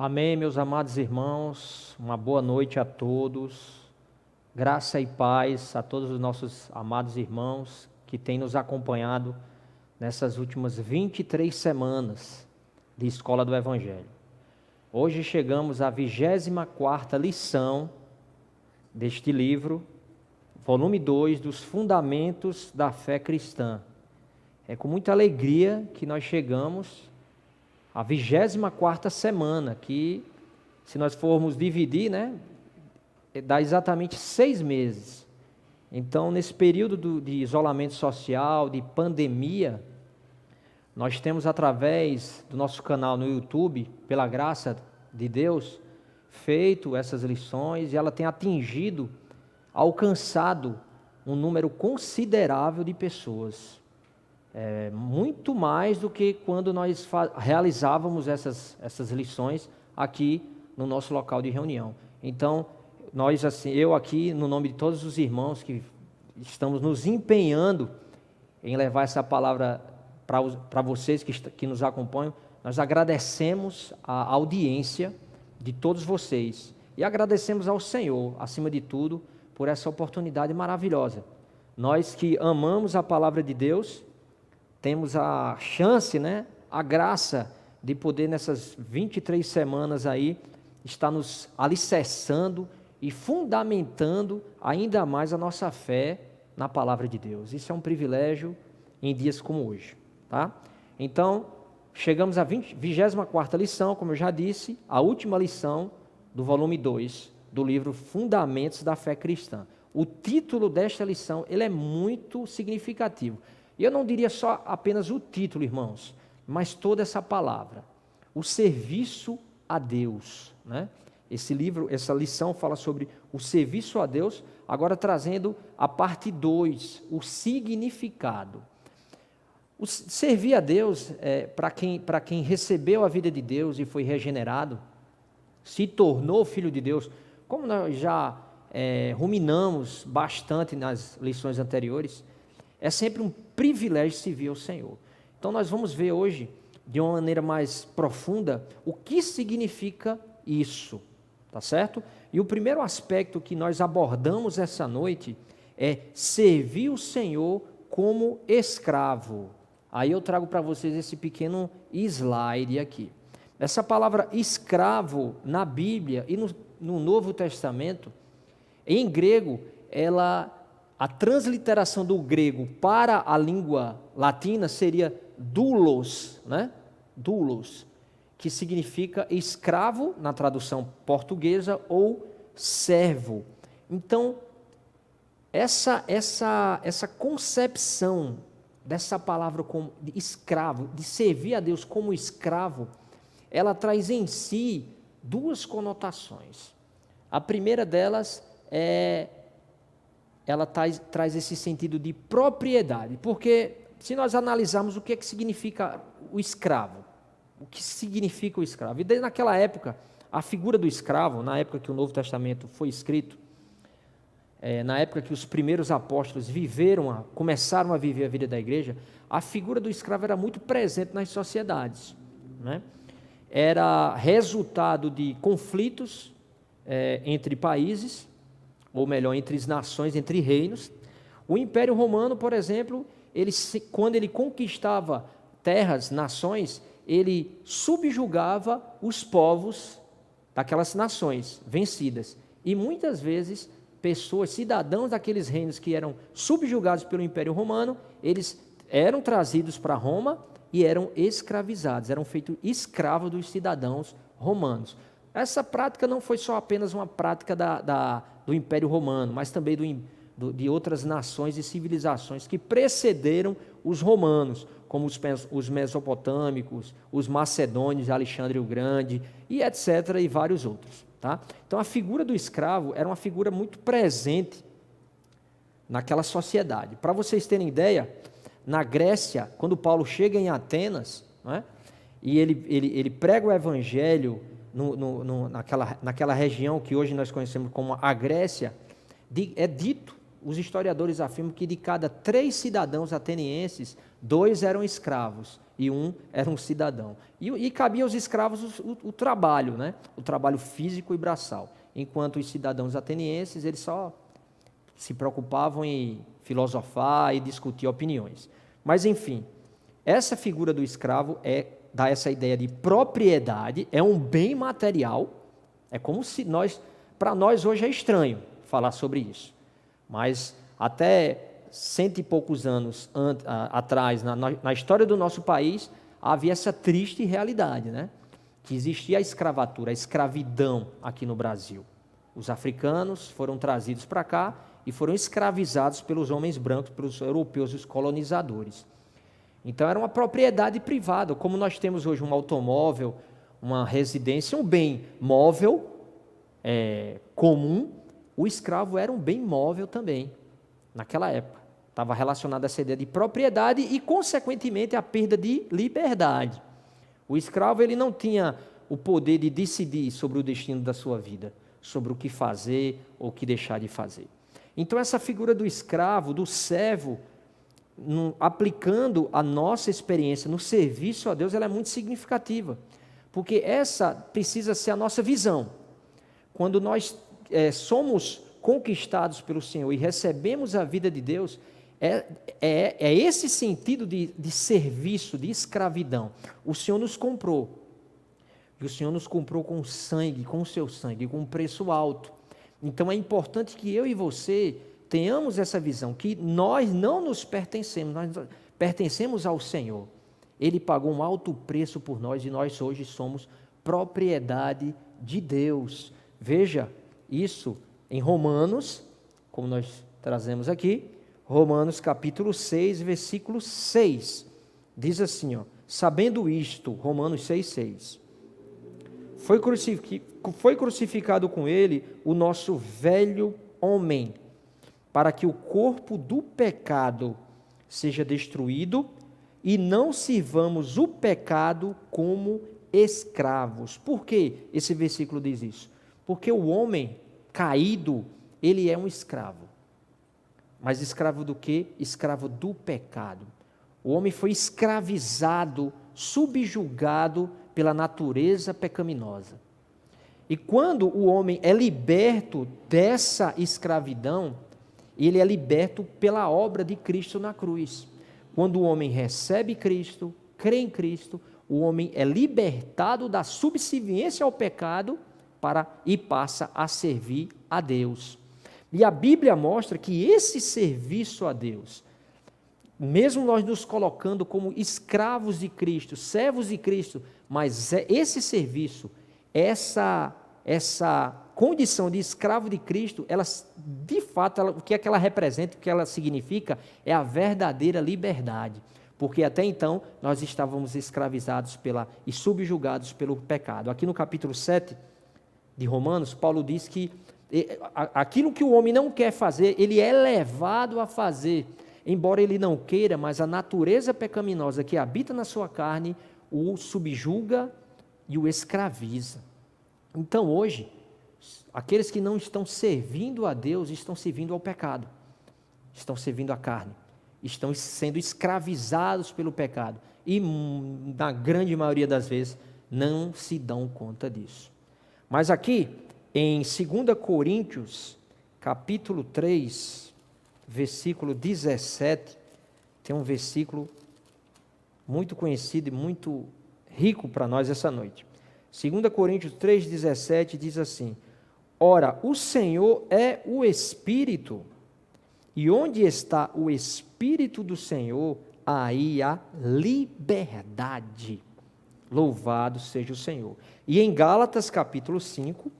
Amém, meus amados irmãos, uma boa noite a todos, graça e paz a todos os nossos amados irmãos que têm nos acompanhado nessas últimas 23 semanas de Escola do Evangelho. Hoje chegamos à 24ª lição deste livro, volume 2, dos Fundamentos da Fé Cristã. É com muita alegria que nós chegamos à 24ª semana, que se nós formos dividir, dá exatamente 6 meses. Então, nesse período de isolamento social, de pandemia, nós temos através do nosso canal no YouTube, pela graça de Deus, feito essas lições e ela tem alcançado um número considerável de pessoas. Muito mais do que quando nós realizávamos essas lições aqui no nosso local de reunião. Então, eu aqui, no nome de todos os irmãos que estamos nos empenhando em levar essa palavra para vocês que nos acompanham, nós agradecemos a audiência de todos vocês e agradecemos ao Senhor, acima de tudo, por essa oportunidade maravilhosa. Nós que amamos a palavra de Deus, temos a chance, a graça de poder nessas 23 semanas aí, estar nos alicerçando e fundamentando ainda mais a nossa fé na palavra de Deus. Isso é um privilégio em dias como hoje, tá? Então, chegamos à 24ª lição, como eu já disse, a última lição do volume 2 do livro Fundamentos da Fé Cristã. O título desta lição, ele é muito significativo. E eu não diria só apenas o título, irmãos, mas toda essa palavra. O serviço a Deus, Essa lição fala sobre o serviço a Deus, agora trazendo a parte 2, o significado. O servir a Deus, para quem recebeu a vida de Deus e foi regenerado, se tornou filho de Deus, como nós já ruminamos bastante nas lições anteriores, é sempre um privilégio servir ao Senhor. Então nós vamos ver hoje, de uma maneira mais profunda, o que significa isso, tá certo? E o primeiro aspecto que nós abordamos essa noite é servir o Senhor como escravo. Aí eu trago para vocês esse pequeno slide aqui. Essa palavra escravo na Bíblia e no Novo Testamento, em grego, a transliteração do grego para a língua latina seria doulos, doulos, que significa escravo na tradução portuguesa ou servo. Então, essa concepção dessa palavra como de escravo, de servir a Deus como escravo, ela traz em si duas conotações. A primeira delas ela traz esse sentido de propriedade, porque se nós analisarmos o que significa o escravo, o que significa o escravo, e desde naquela época, a figura do escravo, na época que o Novo Testamento foi escrito, na época que os primeiros apóstolos começaram a viver a vida da igreja, a figura do escravo era muito presente nas sociedades, Era resultado de conflitos entre países, ou melhor, entre as nações, entre reinos. O Império Romano, por exemplo, quando ele conquistava terras, nações, ele subjugava os povos daquelas nações vencidas. E muitas vezes, cidadãos daqueles reinos que eram subjugados pelo Império Romano, eles eram trazidos para Roma e eram escravizados, eram feitos escravos dos cidadãos romanos. Essa prática não foi só apenas uma prática do Império Romano, mas também de outras nações e civilizações que precederam os romanos, como os mesopotâmicos, os macedônios, Alexandre o Grande, e etc., e vários outros. Tá? Então, a figura do escravo era uma figura muito presente naquela sociedade. Para vocês terem ideia, na Grécia, quando Paulo chega em Atenas, e ele prega o Evangelho naquela região que hoje nós conhecemos como a Grécia, é dito Os historiadores afirmam que de cada 3 cidadãos atenienses, 2 eram escravos e 1 era um cidadão. E cabia aos escravos o trabalho, né? O trabalho físico e braçal. Enquanto os cidadãos atenienses, eles só se preocupavam em filosofar e discutir opiniões. Mas, enfim, essa figura do escravo dá essa ideia de propriedade, é um bem material. É como se para nós hoje é estranho falar sobre isso. Mas até 100 e poucos anos atrás, na história do nosso país, havia essa triste realidade, né? Que existia a escravatura, a escravidão aqui no Brasil. Os africanos foram trazidos para cá e foram escravizados pelos homens brancos, pelos europeus, os colonizadores. Então era uma propriedade privada, como nós temos hoje um automóvel, uma residência, um bem móvel comum. O escravo era um bem móvel também, naquela época. Estava relacionado a essa ideia de propriedade e, consequentemente, a perda de liberdade. O escravo ele não tinha o poder de decidir sobre o destino da sua vida, sobre o que fazer ou o que deixar de fazer. Então, essa figura do escravo, do servo, aplicando a nossa experiência no serviço a Deus, ela é muito significativa, porque essa precisa ser a nossa visão. Quando nós somos conquistados pelo Senhor e recebemos a vida de Deus, é esse sentido de serviço, de escravidão. O Senhor nos comprou, e o Senhor nos comprou com sangue, com o seu sangue, com um preço alto. Então é importante que eu e você tenhamos essa visão, que nós não nos pertencemos, nós pertencemos ao Senhor. Ele pagou um alto preço por nós e nós hoje somos propriedade de Deus. Veja isso em Romanos, como nós trazemos aqui, Romanos capítulo 6, versículo 6. Diz assim, sabendo isto, Romanos 6, 6. Foi crucificado com ele o nosso velho homem, para que o corpo do pecado seja destruído e não sirvamos o pecado como escravos. Por que esse versículo diz isso? Porque o homem caído, ele é um escravo. Mas escravo do quê? Escravo do pecado. O homem foi escravizado, subjugado pela natureza pecaminosa. E quando o homem é liberto dessa escravidão, ele é liberto pela obra de Cristo na cruz. Quando o homem recebe Cristo, crê em Cristo, o homem é libertado da subserviência ao pecado e passa a servir a Deus. E a Bíblia mostra que esse serviço a Deus, mesmo nós nos colocando como escravos de Cristo, servos de Cristo, mas esse serviço, essa condição de escravo de Cristo, ela, de fato, o que é que ela representa, o que ela significa, é a verdadeira liberdade. Porque até então nós estávamos escravizados e subjugados pelo pecado. Aqui no capítulo 7 de Romanos, Paulo diz que aquilo que o homem não quer fazer, ele é levado a fazer, embora ele não queira, mas a natureza pecaminosa que habita na sua carne o subjuga e o escraviza. Então hoje, aqueles que não estão servindo a Deus, estão servindo ao pecado, estão servindo à carne, estão sendo escravizados pelo pecado, e na grande maioria das vezes não se dão conta disso. Mas aqui, em 2 Coríntios, capítulo 3, versículo 17, tem um versículo muito conhecido e muito rico para nós essa noite. 2 Coríntios 3,17 diz assim: ora, o Senhor é o Espírito, e onde está o Espírito do Senhor, aí há liberdade. Louvado seja o Senhor. E em Gálatas capítulo 5,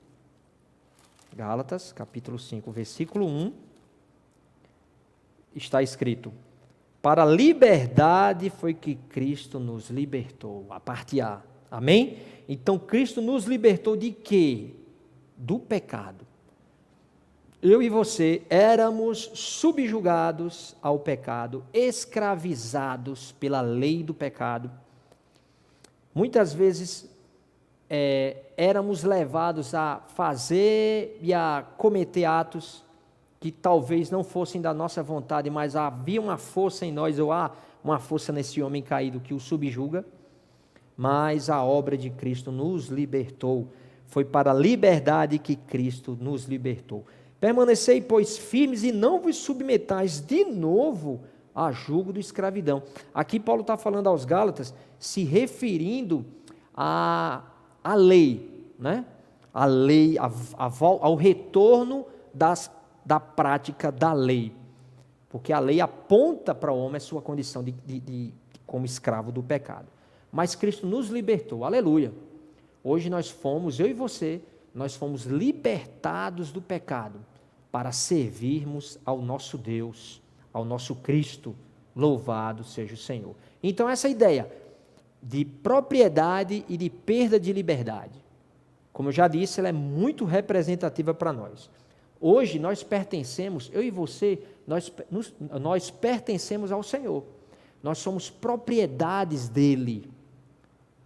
versículo 1, está escrito: para a liberdade foi que Cristo nos libertou, a parte A. Amém? Então Cristo nos libertou de quê? Do pecado. Eu e você éramos subjugados ao pecado, escravizados pela lei do pecado. Muitas vezes éramos levados a fazer e a cometer atos que talvez não fossem da nossa vontade, mas havia uma força em nós, ou há uma força nesse homem caído que o subjuga, mas a obra de Cristo nos libertou. Foi para a liberdade que Cristo nos libertou. Permanecei, pois, firmes e não vos submetais de novo a jugo de escravidão. Aqui Paulo está falando aos Gálatas, se referindo à lei, né? A lei, ao retorno da prática da lei. Porque a lei aponta para o homem a sua condição como escravo do pecado. Mas Cristo nos libertou, aleluia. Hoje eu e você, nós fomos libertados do pecado para servirmos ao nosso Deus, ao nosso Cristo, louvado seja o Senhor. Então essa ideia de propriedade e de perda de liberdade, como eu já disse, ela é muito representativa para nós. Hoje nós pertencemos, eu e você, nós pertencemos ao Senhor. Nós somos propriedades dEle,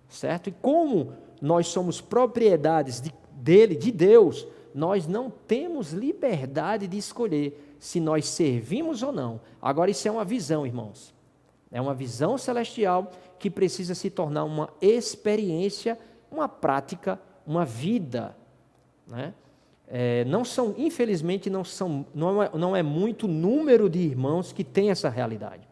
certo? E como nós somos propriedades dEle, de Deus, nós não temos liberdade de escolher se nós servimos ou não. Agora isso é uma visão, irmãos. É uma visão celestial que precisa se tornar uma experiência, uma prática, uma vida, né? Infelizmente, não é muito número de irmãos que tem essa realidade.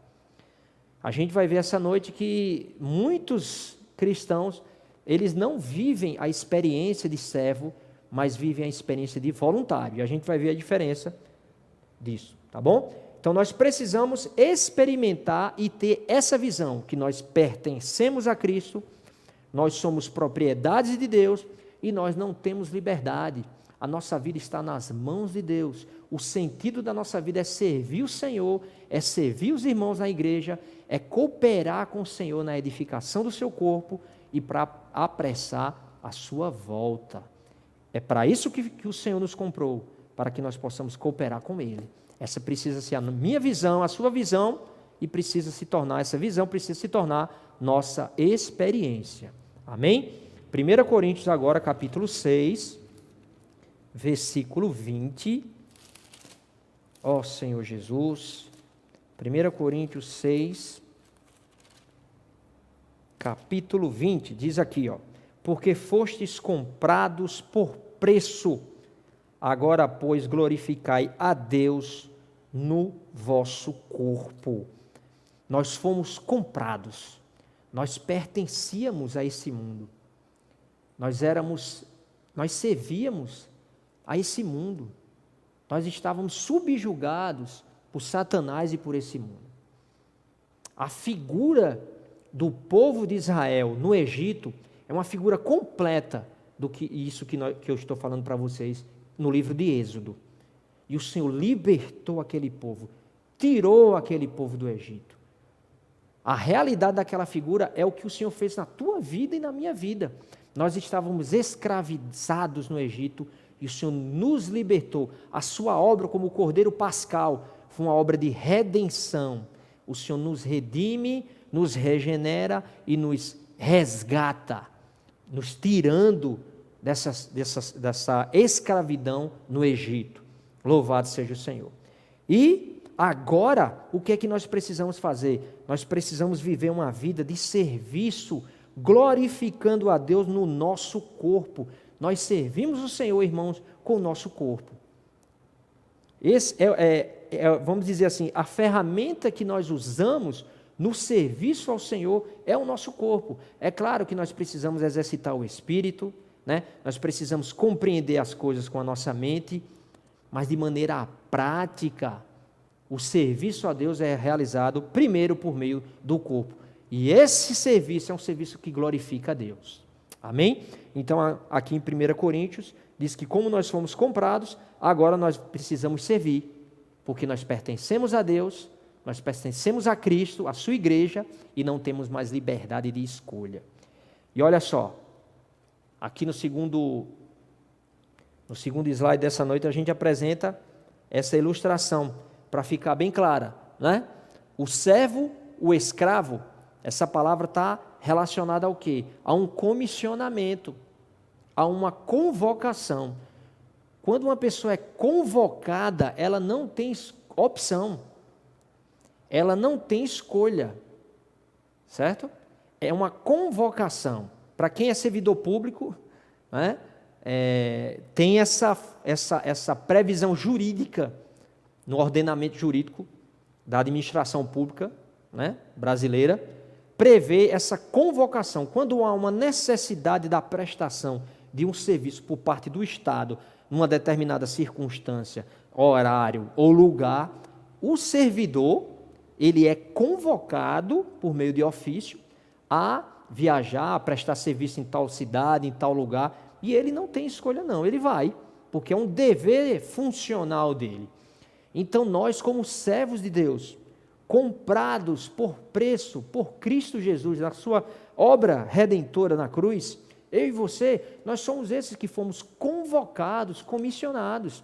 A gente vai ver essa noite que muitos cristãos, eles não vivem a experiência de servo, mas vivem a experiência de voluntário. E a gente vai ver a diferença disso, tá bom? Então nós precisamos experimentar e ter essa visão, que nós pertencemos a Cristo, nós somos propriedades de Deus e nós não temos liberdade. A nossa vida está nas mãos de Deus. O sentido da nossa vida é servir o Senhor, é servir os irmãos na igreja, é cooperar com o Senhor na edificação do seu corpo e para apressar a sua volta. É para isso que o Senhor nos comprou, para que nós possamos cooperar com Ele. Essa precisa ser a minha visão, a sua visão, e essa visão precisa se tornar nossa experiência. Amém? 1 Coríntios agora, capítulo 6, versículo 20. Ó Senhor Jesus. 1 Coríntios 6, capítulo 20, diz aqui, ó: porque fostes comprados por preço, agora, pois, glorificai a Deus no vosso corpo. Nós fomos comprados, nós pertencíamos a esse mundo, nós servíamos a esse mundo, nós estávamos subjugados por Satanás e por esse mundo. A figura do povo de Israel no Egito é uma figura completa do que isso que eu estou falando para vocês no livro de Êxodo. E o Senhor libertou aquele povo, tirou aquele povo do Egito. A realidade daquela figura é o que o Senhor fez na tua vida e na minha vida. Nós estávamos escravizados no Egito e o Senhor nos libertou. A sua obra como Cordeiro Pascal foi uma obra de redenção. O Senhor nos redime, nos regenera e nos resgata, nos tirando dessa escravidão no Egito. Louvado seja o Senhor. E agora, o que é que nós precisamos fazer? Nós precisamos viver uma vida de serviço, glorificando a Deus no nosso corpo. Nós servimos o Senhor, irmãos, com o nosso corpo. Esse vamos dizer assim, a ferramenta que nós usamos no serviço ao Senhor é o nosso corpo. É claro que nós precisamos exercitar o espírito, né? Nós precisamos compreender as coisas com a nossa mente, mas de maneira prática, o serviço a Deus é realizado primeiro por meio do corpo. E esse serviço é um serviço que glorifica a Deus. Amém? Então, aqui em 1 Coríntios, diz que como nós fomos comprados, agora nós precisamos servir, porque nós pertencemos a Deus, nós pertencemos a Cristo, a sua igreja, e não temos mais liberdade de escolha. E olha só, aqui no segundo slide dessa noite, a gente apresenta essa ilustração, para ficar bem clara, né? O servo, o escravo, essa palavra está relacionada ao quê? A um comissionamento, a uma convocação. Quando uma pessoa é convocada, ela não tem opção, ela não tem escolha, certo? É uma convocação. Para quem é servidor público, né, tem essa previsão jurídica no ordenamento jurídico da administração pública, né, brasileira, prevê essa convocação. Quando há uma necessidade da prestação de um serviço por parte do Estado, numa determinada circunstância, horário ou lugar, o servidor, ele é convocado por meio de ofício a viajar, a prestar serviço em tal cidade, em tal lugar, e ele não tem escolha não, ele vai, porque é um dever funcional dele. Então nós, como servos de Deus, comprados por preço, por Cristo Jesus, na sua obra redentora na cruz, eu e você, nós somos esses que fomos convocados, comissionados.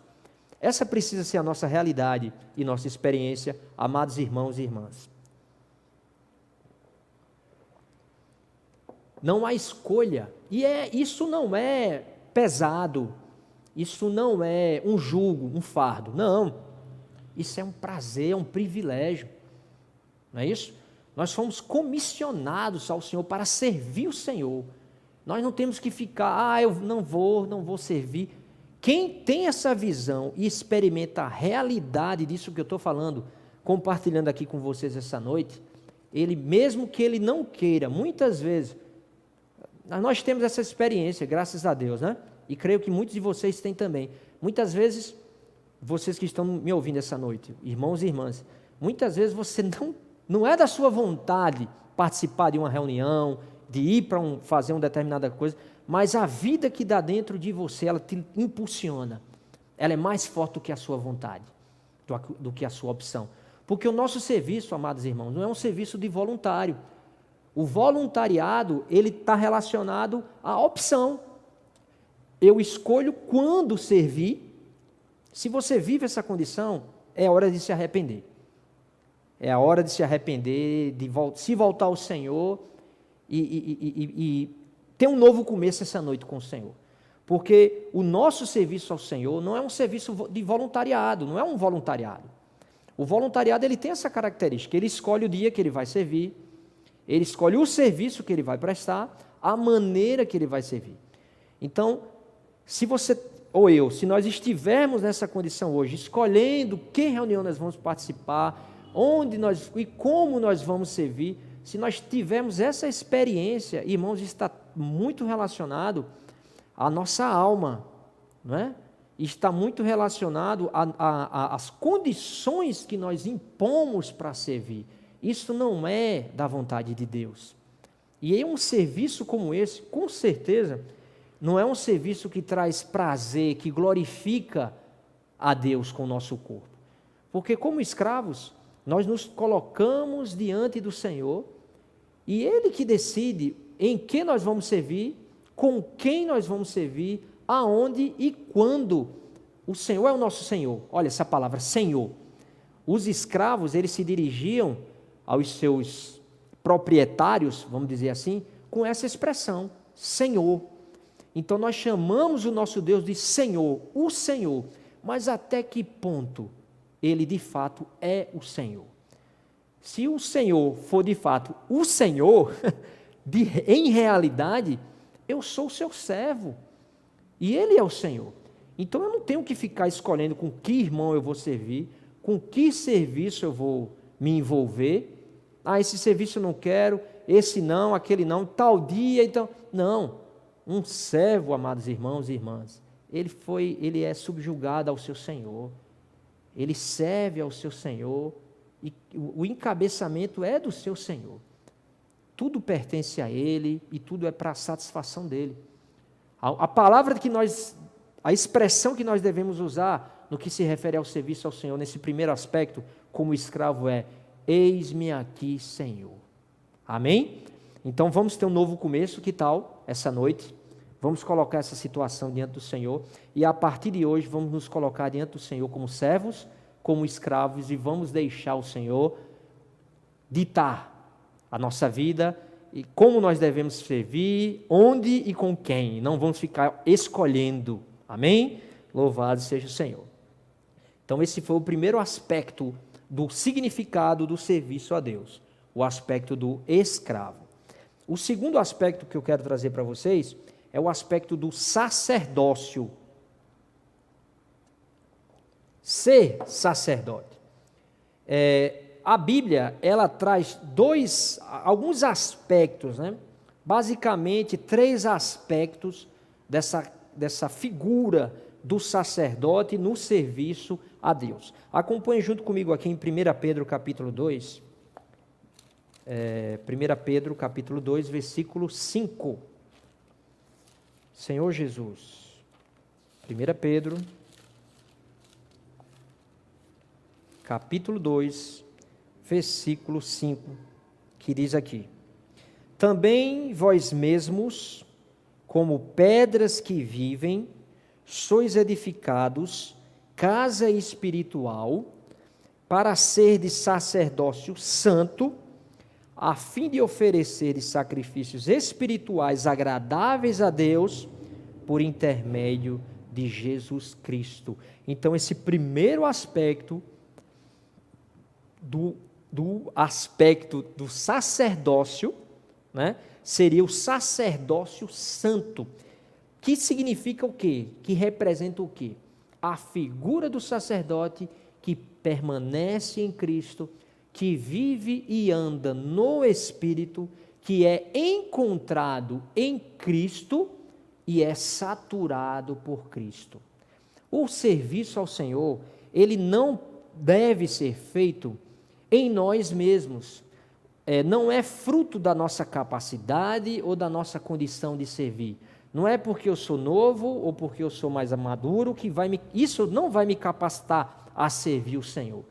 Essa precisa ser a nossa realidade e nossa experiência, amados irmãos e irmãs. Não há escolha, e isso não é pesado, isso não é um jugo, um fardo, não. Isso é um prazer, é um privilégio, não é isso? Nós fomos comissionados ao Senhor para servir o Senhor. Nós não temos que ficar, eu não vou servir. Quem tem essa visão e experimenta a realidade disso que eu estou falando, compartilhando aqui com vocês essa noite, ele, mesmo que ele não queira, muitas vezes, nós temos essa experiência, graças a Deus, né? E creio que muitos de vocês têm também. Muitas vezes, vocês que estão me ouvindo essa noite, irmãos e irmãs, muitas vezes você não é da sua vontade participar de uma reunião, de ir para fazer uma determinada coisa, mas a vida que dá dentro de você, ela te impulsiona. Ela é mais forte do que a sua vontade, do que a sua opção. Porque o nosso serviço, amados irmãos, não é um serviço de voluntário. O voluntariado, ele está relacionado à opção. Eu escolho quando servir. Se você vive essa condição, é hora de se arrepender. É a hora de se arrepender, de se voltar ao Senhor e ter um novo começo essa noite com o Senhor. Porque o nosso serviço ao Senhor não é um serviço de voluntariado, não é um voluntariado. O voluntariado, ele tem essa característica, ele escolhe o dia que ele vai servir, ele escolhe o serviço que ele vai prestar, a maneira que ele vai servir. Então, se você ou eu, se nós estivermos nessa condição hoje, escolhendo que reunião nós vamos participar, onde nós e como nós vamos servir, se nós tivermos essa experiência, irmãos, está muito relacionado à nossa alma, não é? Está muito relacionado às condições que nós impomos para servir. Isso não é da vontade de Deus. E em um serviço como esse, com certeza, não é um serviço que traz prazer, que glorifica a Deus com o nosso corpo. Porque como escravos, nós nos colocamos diante do Senhor e Ele que decide em que nós vamos servir, com quem nós vamos servir, aonde e quando. O Senhor é o nosso Senhor. Olha essa palavra, Senhor. Os escravos, eles se dirigiam aos seus proprietários, vamos dizer assim, com essa expressão, Senhor. Então nós chamamos o nosso Deus de Senhor, o Senhor. Mas até que ponto Ele de fato é o Senhor? Se o Senhor for de fato o Senhor, em realidade, eu sou o seu servo, e Ele é o Senhor. Então eu não tenho que ficar escolhendo com que irmão eu vou servir, com que serviço eu vou me envolver. Esse serviço eu não quero, esse não, aquele não, tal dia, então... Não, um servo, amados irmãos e irmãs, ele é subjugado ao seu Senhor, ele serve ao seu Senhor, e o encabeçamento é do seu Senhor. Tudo pertence a Ele e tudo é para a satisfação dEle. A palavra a expressão que nós devemos usar no que se refere ao serviço ao Senhor, nesse primeiro aspecto, como escravo é: eis-me aqui, Senhor. Amém? Então vamos ter um novo começo, que tal, essa noite? Vamos colocar essa situação diante do Senhor e a partir de hoje vamos nos colocar diante do Senhor como servos, como escravos, e vamos deixar o Senhor ditar a nossa vida e como nós devemos servir, onde e com quem. Não vamos ficar escolhendo. Amém? Louvado seja o Senhor. Então esse foi o primeiro aspecto do significado do serviço a Deus, o aspecto do escravo. O segundo aspecto que eu quero trazer para vocês é o aspecto do sacerdócio. Ser sacerdote. A Bíblia, ela traz alguns aspectos, né? Basicamente 3 aspectos dessa figura do sacerdote no serviço a Deus. Acompanhe junto comigo aqui em 1 Pedro capítulo 2, 1 Pedro capítulo 2, versículo 5. Senhor Jesus, 1 Pedro capítulo 2, versículo 5, que diz aqui: também vós mesmos, como pedras que vivem, sois edificados, casa espiritual, para ser de sacerdócio santo, a fim de oferecer sacrifícios espirituais agradáveis a Deus, por intermédio de Jesus Cristo. Então, esse primeiro aspecto do aspecto do sacerdócio, né, seria o sacerdócio santo, que significa o quê? Que representa o quê? A figura do sacerdote que permanece em Cristo, que vive e anda no Espírito, que é encontrado em Cristo e é saturado por Cristo. O serviço ao Senhor, ele não deve ser feito em nós mesmos. Não é fruto da nossa capacidade ou da nossa condição de servir. Não é porque eu sou novo ou porque eu sou mais maduro que isso não vai me capacitar a servir o Senhor.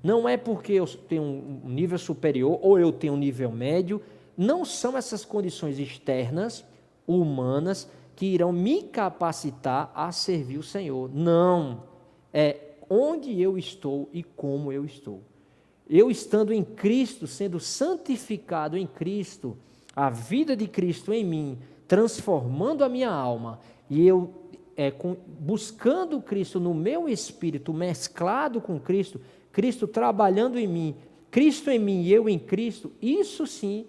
Não é porque eu tenho um nível superior ou eu tenho um nível médio. Não são essas condições externas, humanas, que irão me capacitar a servir o Senhor. Não. É onde eu estou e como eu estou. Eu estando em Cristo, sendo santificado em Cristo, a vida de Cristo em mim, transformando a minha alma, e eu buscando Cristo no meu espírito, mesclado com Cristo, Cristo trabalhando em mim, Cristo em mim e eu em Cristo, isso sim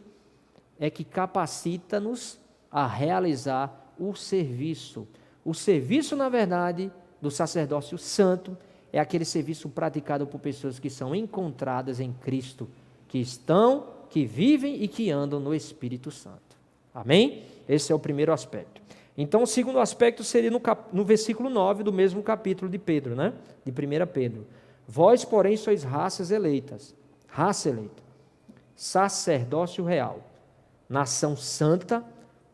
é que capacita-nos a realizar o serviço. O serviço, na verdade, do sacerdócio santo é aquele serviço praticado por pessoas que são encontradas em Cristo, que vivem e que andam no Espírito Santo. Amém? Esse é o primeiro aspecto. Então, o segundo aspecto seria no versículo 9 do mesmo capítulo de Pedro, né? De 1 Pedro. Vós, porém, sois raça eleita, sacerdócio real, nação santa,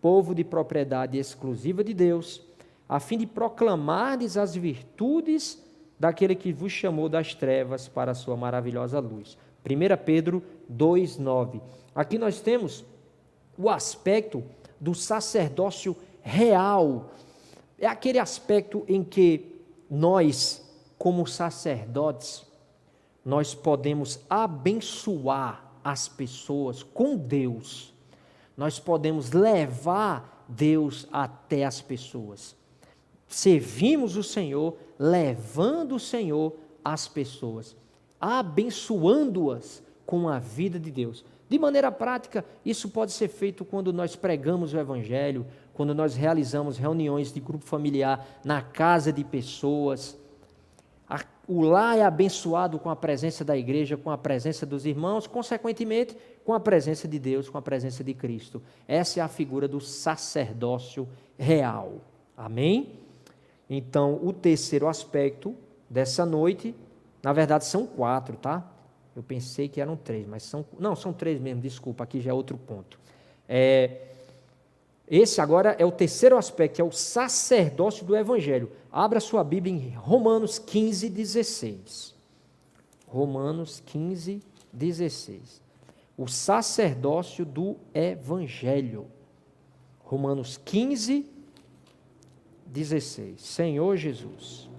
povo de propriedade exclusiva de Deus, a fim de proclamardes as virtudes daquele que vos chamou das trevas para a sua maravilhosa luz. 1 Pedro 2,9. Aqui nós temos o aspecto do sacerdócio real. É aquele aspecto em que nós, como sacerdotes, nós podemos abençoar as pessoas com Deus. Nós podemos levar Deus até as pessoas. Servimos o Senhor, levando o Senhor às pessoas, abençoando-as com a vida de Deus. De maneira prática, isso pode ser feito quando nós pregamos o Evangelho, quando nós realizamos reuniões de grupo familiar na casa de pessoas. O lar é abençoado com a presença da igreja, com a presença dos irmãos, consequentemente, com a presença de Deus, com a presença de Cristo. Essa é a figura do sacerdócio real. Amém? Então, o terceiro aspecto dessa noite, na verdade são 4, tá? Eu pensei que eram 3, mas são 3 mesmo, desculpa, aqui já é outro ponto. Esse agora é o terceiro aspecto, é o sacerdócio do Evangelho. Abra sua Bíblia em Romanos 15, 16. Romanos 15, 16. O sacerdócio do Evangelho. Romanos 15, 16. Senhor Jesus.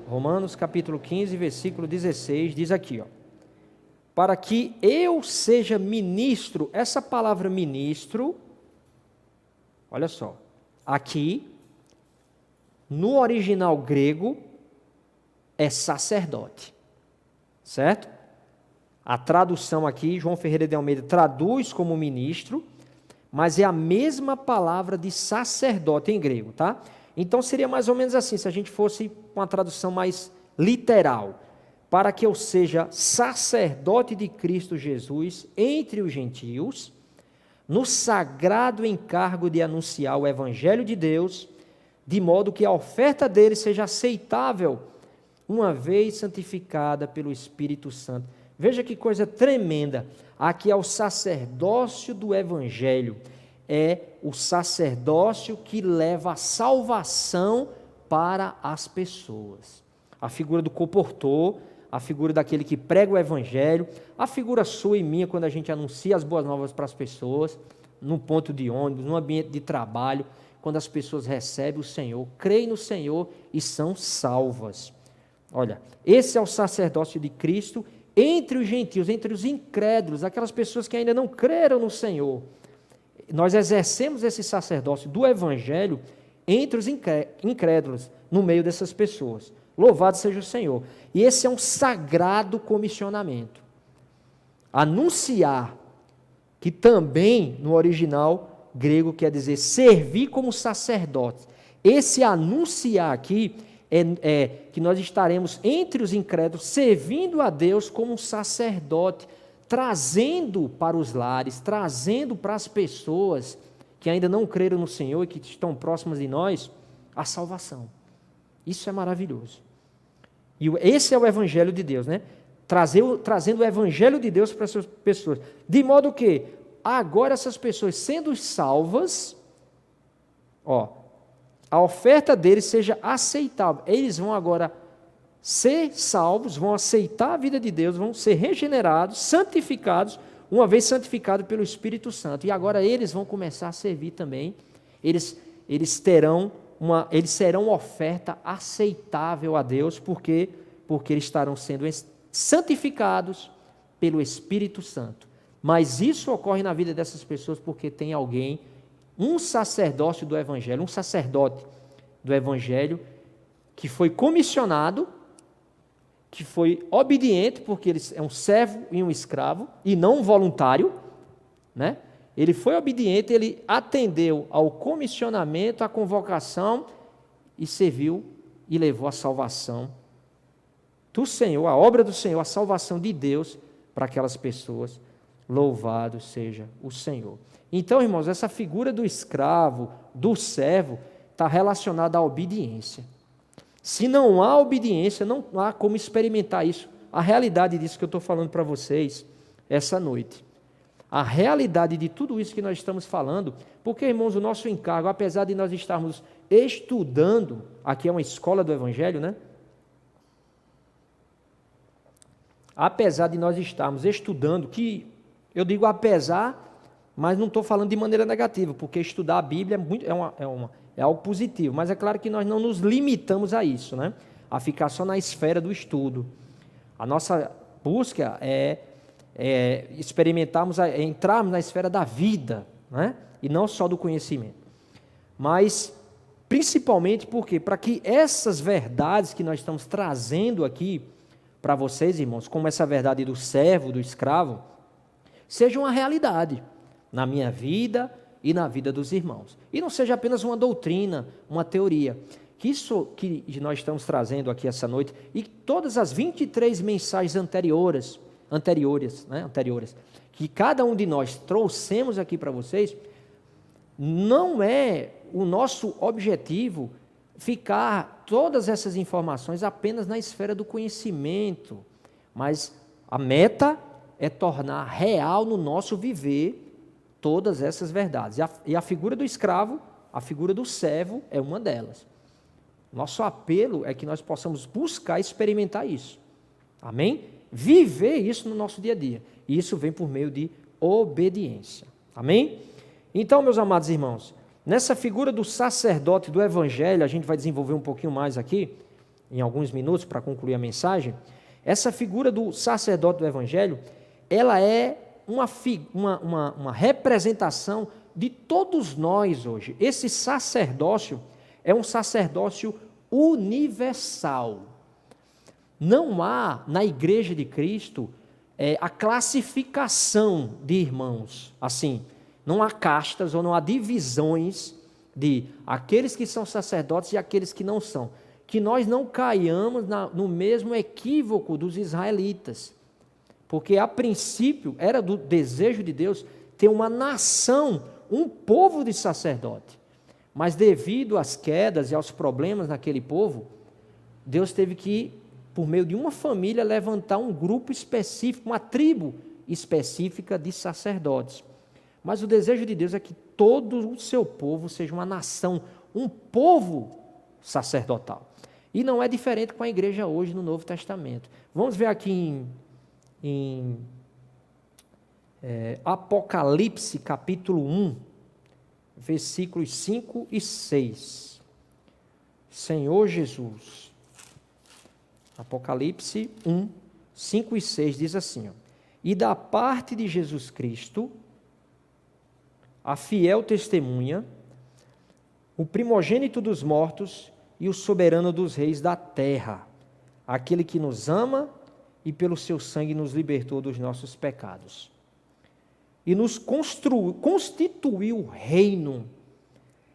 Romanos capítulo 15, versículo 16, diz aqui, ó. Para que eu seja ministro, essa palavra ministro, olha só, aqui no original grego, é sacerdote. Certo? A tradução aqui, João Ferreira de Almeida traduz como ministro, mas é a mesma palavra de sacerdote em grego, tá? Então seria mais ou menos assim, se a gente fosse com uma tradução mais literal. Para que eu seja sacerdote de Cristo Jesus entre os gentios, no sagrado encargo de anunciar o evangelho de Deus, de modo que a oferta dele seja aceitável, uma vez santificada pelo Espírito Santo. Veja que coisa tremenda. Aqui é o sacerdócio do Evangelho. É o sacerdócio que leva a salvação para as pessoas. A figura do comportor, a figura daquele que prega o Evangelho, a figura sua e minha quando a gente anuncia as boas novas para as pessoas, num ponto de ônibus, num ambiente de trabalho, quando as pessoas recebem o Senhor, creem no Senhor e são salvas. Olha, esse é o sacerdócio de Cristo entre os gentios, entre os incrédulos, aquelas pessoas que ainda não creram no Senhor. Nós exercemos esse sacerdócio do Evangelho entre os incrédulos, no meio dessas pessoas. Louvado seja o Senhor. E esse é um sagrado comissionamento. Anunciar, que também no original grego quer dizer servir como sacerdote. Esse anunciar aqui é que nós estaremos entre os incrédulos, servindo a Deus como um sacerdote, trazendo para os lares, trazendo para as pessoas que ainda não creram no Senhor e que estão próximas de nós, a salvação. Isso é maravilhoso. E esse é o Evangelho de Deus, né? Trazendo o Evangelho de Deus para essas pessoas. De modo que, agora essas pessoas sendo salvas, a oferta deles seja aceitável. Eles vão agora ser salvos, vão aceitar a vida de Deus, vão ser regenerados, santificados, uma vez santificados pelo Espírito Santo. E agora eles vão começar a servir também. Eles serão oferta aceitável a Deus, porque eles estarão sendo santificados pelo Espírito Santo. Mas isso ocorre na vida dessas pessoas porque tem alguém, um sacerdócio do Evangelho, um sacerdote do Evangelho, que foi comissionado, que foi obediente, porque ele é um servo e um escravo, e não um voluntário, né? Ele foi obediente, ele atendeu ao comissionamento, à convocação, e serviu e levou a salvação do Senhor, a obra do Senhor, a salvação de Deus para aquelas pessoas. Louvado seja o Senhor. Então, irmãos, essa figura do escravo, do servo, está relacionada à obediência. Se não há obediência, não há como experimentar isso. A realidade disso que eu estou falando para vocês essa noite. A realidade de tudo isso que nós estamos falando, porque, irmãos, o nosso encargo, apesar de nós estarmos estudando, aqui é uma escola do Evangelho, né? Apesar de nós estarmos estudando, que eu digo apesar, mas não estou falando de maneira negativa, porque estudar a Bíblia é algo positivo, mas é claro que nós não nos limitamos a isso, né? A ficar só na esfera do A nossa busca é experimentarmos, entrarmos na esfera da vida, né? E não só do conhecimento. Mas, principalmente porque, para que essas verdades que nós estamos trazendo aqui para vocês, irmãos, como essa verdade do servo, do escravo, seja uma realidade na minha vida e na vida dos irmãos. E não seja apenas uma doutrina, uma teoria. Que isso que nós estamos trazendo aqui essa noite, e todas as 23 mensagens anteriores, que cada um de nós trouxemos aqui para vocês, não é o nosso objetivo ficar todas essas informações apenas na esfera do conhecimento, mas a meta é tornar real no nosso viver todas essas verdades. E a figura do escravo, a figura do servo é uma delas. Nosso apelo é que nós possamos buscar experimentar isso. Amém? Viver isso no nosso dia a dia. E isso vem por meio de obediência. Amém? Então, meus amados irmãos, nessa figura do sacerdote do Evangelho, a gente vai desenvolver um pouquinho mais aqui, em alguns minutos, para concluir a mensagem. Essa figura do sacerdote do Evangelho, ela é uma representação de todos nós hoje. Esse sacerdócio É um sacerdócio universal. Não há na Igreja de Cristo a classificação de irmãos. Assim, não há castas ou não há divisões de aqueles que são sacerdotes e aqueles que não são. Que nós não caiamos no mesmo equívoco dos israelitas. Porque, a princípio, era do desejo de Deus ter uma nação, um povo de sacerdote. Mas, devido às quedas e aos problemas naquele povo, Deus teve que, por meio de uma família, levantar um grupo específico, uma tribo específica de sacerdotes. Mas o desejo de Deus é que todo o seu povo seja uma nação, um povo sacerdotal. E não é diferente com a igreja hoje no Novo Testamento. Vamos ver aqui em Apocalipse, capítulo 1, versículos 5 e 6. Senhor Jesus. Apocalipse 1, 5 e 6 diz assim: E da parte de Jesus Cristo, a fiel testemunha, o primogênito dos mortos e o soberano dos reis da terra, aquele que nos ama e pelo seu sangue nos libertou dos nossos pecados. E nos constituiu reino,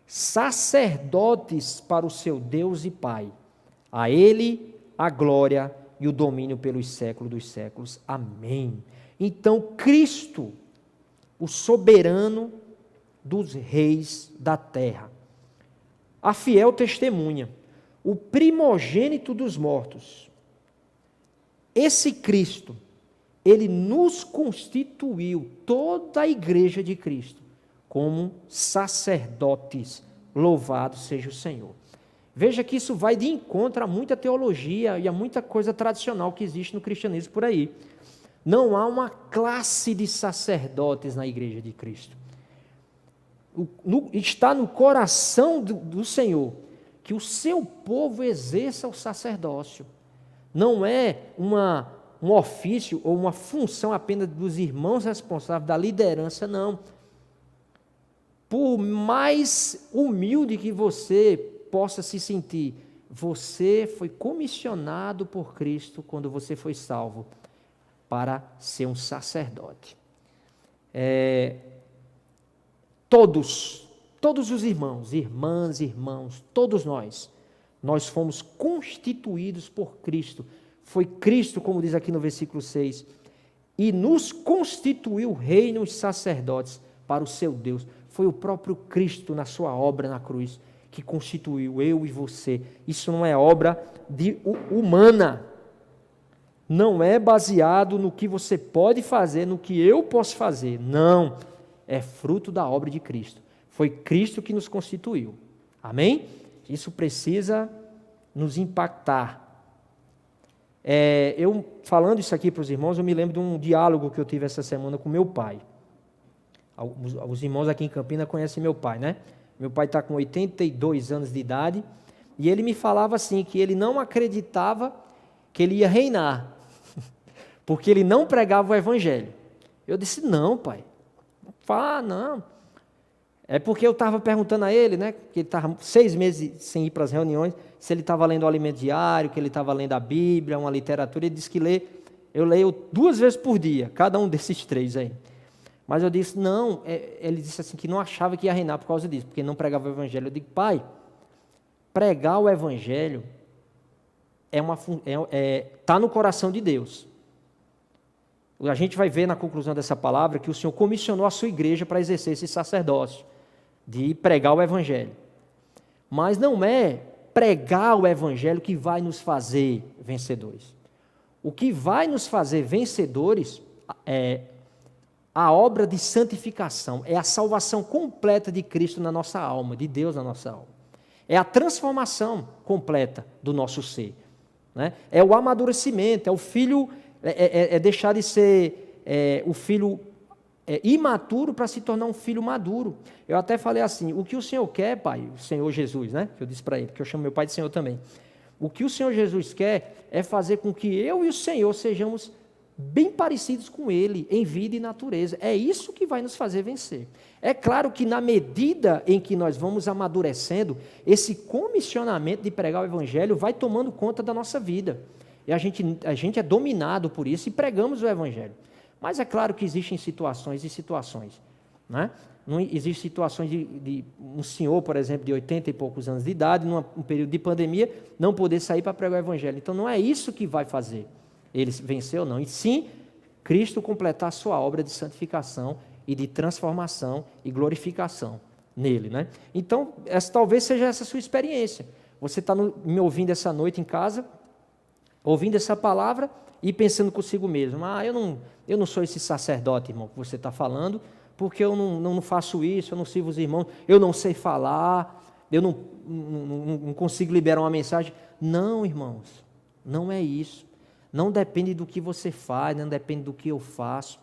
sacerdotes para o seu Deus e Pai. A Ele a glória e o domínio pelos séculos dos séculos. Amém. Então, Cristo, o soberano dos reis da terra, a fiel testemunha, o primogênito dos mortos, esse Cristo, ele nos constituiu, toda a igreja de Cristo, como sacerdotes. Louvado seja o Senhor. Veja que isso vai de encontro a muita teologia e a muita coisa tradicional que existe no cristianismo por aí. Não há uma classe de sacerdotes na igreja de Cristo. Está no coração do Senhor que o seu povo exerça o sacerdócio. Não é um ofício ou uma função apenas dos irmãos responsáveis da liderança, não. Por mais humilde que você possa se sentir, você foi comissionado por Cristo quando você foi salvo para ser um sacerdote. Todos os irmãos, irmãos, todos nós fomos constituídos por Cristo. Foi Cristo, como diz aqui no versículo 6, e nos constituiu reinos sacerdotes para o seu Deus. Foi o próprio Cristo na sua obra na cruz que constituiu eu e você. Isso não é obra humana. Não é baseado no que você pode fazer, no que eu posso fazer. Não. É fruto da obra de Cristo. Foi Cristo que nos constituiu. Amém? Isso precisa nos impactar. Eu falando isso aqui para os irmãos, eu me lembro de um diálogo que eu tive essa semana com meu pai. Os irmãos aqui em Campina conhecem meu pai, né? Meu pai está com 82 anos de idade, e ele me falava assim, que ele não acreditava que ele ia reinar, porque ele não pregava o evangelho. Eu disse, não, pai, não. É porque eu estava perguntando a ele, né, que ele estava 6 meses sem ir para as reuniões, se ele estava lendo o alimento diário, que ele estava lendo a Bíblia, uma literatura. Ele disse que eu leio 2 vezes por dia, cada um desses 3 aí. Mas eu disse, não, ele disse assim, que não achava que ia reinar por causa disso, porque não pregava o evangelho. Eu digo, pai, pregar o evangelho está no coração de Deus. A gente vai ver na conclusão dessa palavra que o Senhor comissionou a sua igreja para exercer esse sacerdócio, de pregar o evangelho. Mas não é pregar o evangelho que vai nos fazer vencedores. O que vai nos fazer vencedores é a obra de santificação, é a salvação completa de Cristo na nossa alma, de Deus na nossa alma. É a transformação completa do nosso ser. Né? É o amadurecimento, é o filho, deixar de ser o filho imaturo para se tornar um filho maduro. Eu até falei assim, o que o Senhor quer, pai, o Senhor Jesus, né? Que eu disse para ele, porque eu chamo meu pai de Senhor também. O que o Senhor Jesus quer é fazer com que eu e o Senhor sejamos bem parecidos com Ele, em vida e natureza. É isso que vai nos fazer vencer. É claro que na medida em que nós vamos amadurecendo, esse comissionamento de pregar o Evangelho vai tomando conta da nossa vida. E a gente é dominado por isso e pregamos o Evangelho. Mas é claro que existem situações e situações. Né? Não existem situações de um senhor, por exemplo, de 80 e poucos anos de idade, num período de pandemia, não poder sair para pregar o Evangelho. Então não é isso que vai fazer ele vencer ou não. E sim, Cristo completar a sua obra de santificação e de transformação e glorificação nele. Né? Então, talvez seja essa a sua experiência. Você está me ouvindo essa noite em casa, ouvindo essa palavra e pensando consigo mesmo, eu não sou esse sacerdote, irmão, que você está falando, porque eu não faço isso, eu não sirvo os irmãos, eu não sei falar, eu não consigo liberar uma mensagem. Não, irmãos, não é isso. Não depende do que você faz, não depende do que eu faço.